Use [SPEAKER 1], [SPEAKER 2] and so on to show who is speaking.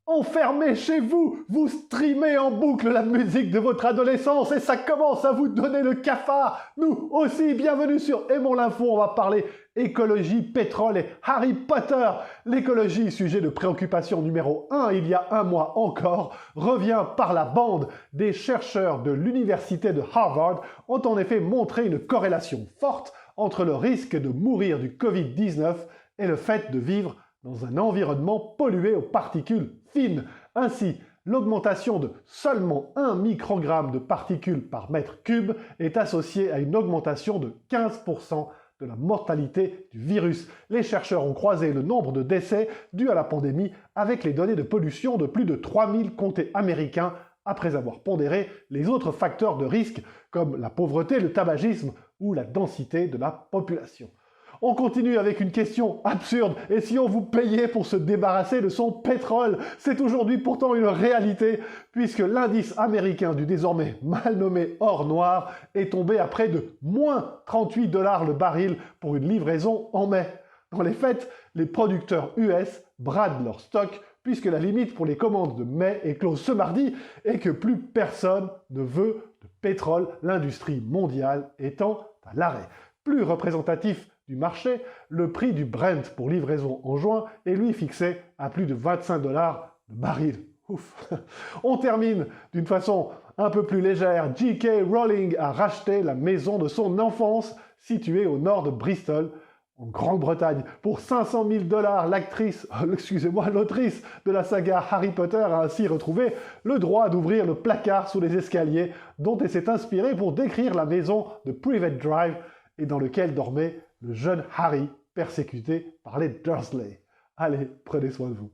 [SPEAKER 1] Enfermé chez vous, vous streamez en boucle la musique de votre adolescence et ça commence à vous donner le cafard. Nous aussi, bienvenue sur Aimons l'info, on va parler écologie, pétrole et Harry Potter. L'écologie, sujet de préoccupation numéro 1 il y a un mois encore, revient par la bande. Des chercheurs de l'université de Harvard ont en effet montré une corrélation forte entre le risque de mourir du Covid-19 et le fait de vivre dans un environnement pollué aux particules fines. Ainsi, l'augmentation de seulement 1 microgramme de particules par mètre cube est associée à une augmentation de 15% de la mortalité du virus. Les chercheurs ont croisé le nombre de décès dus à la pandémie avec les données de pollution de plus de 3000 comtés américains après avoir pondéré les autres facteurs de risque comme la pauvreté, le tabagisme ou la densité de la population. On continue avec une question absurde. Et si on vous payait pour se débarrasser de son pétrole? C'est aujourd'hui pourtant une réalité, puisque l'indice américain du désormais mal nommé or noir est tombé à près de moins 38 $ le baril pour une livraison en mai. Dans les faits, les producteurs US bradent leur stock, puisque la limite pour les commandes de mai est close ce mardi et que plus personne ne veut de pétrole, l'industrie mondiale étant à l'arrêt. Plus représentatif du marché, le prix du Brent pour livraison en juin est lui fixé à plus de 25 $ le baril. Ouf. On termine d'une façon un peu plus légère. J.K. Rowling a racheté la maison de son enfance située au nord de Bristol, en Grande-Bretagne. Pour 500 000 $, l'autrice de la saga Harry Potter a ainsi retrouvé le droit d'ouvrir le placard sous les escaliers dont elle s'est inspirée pour décrire la maison de Private Drive et dans lequel dormait le jeune Harry persécuté par les Dursley. Allez, prenez soin de vous.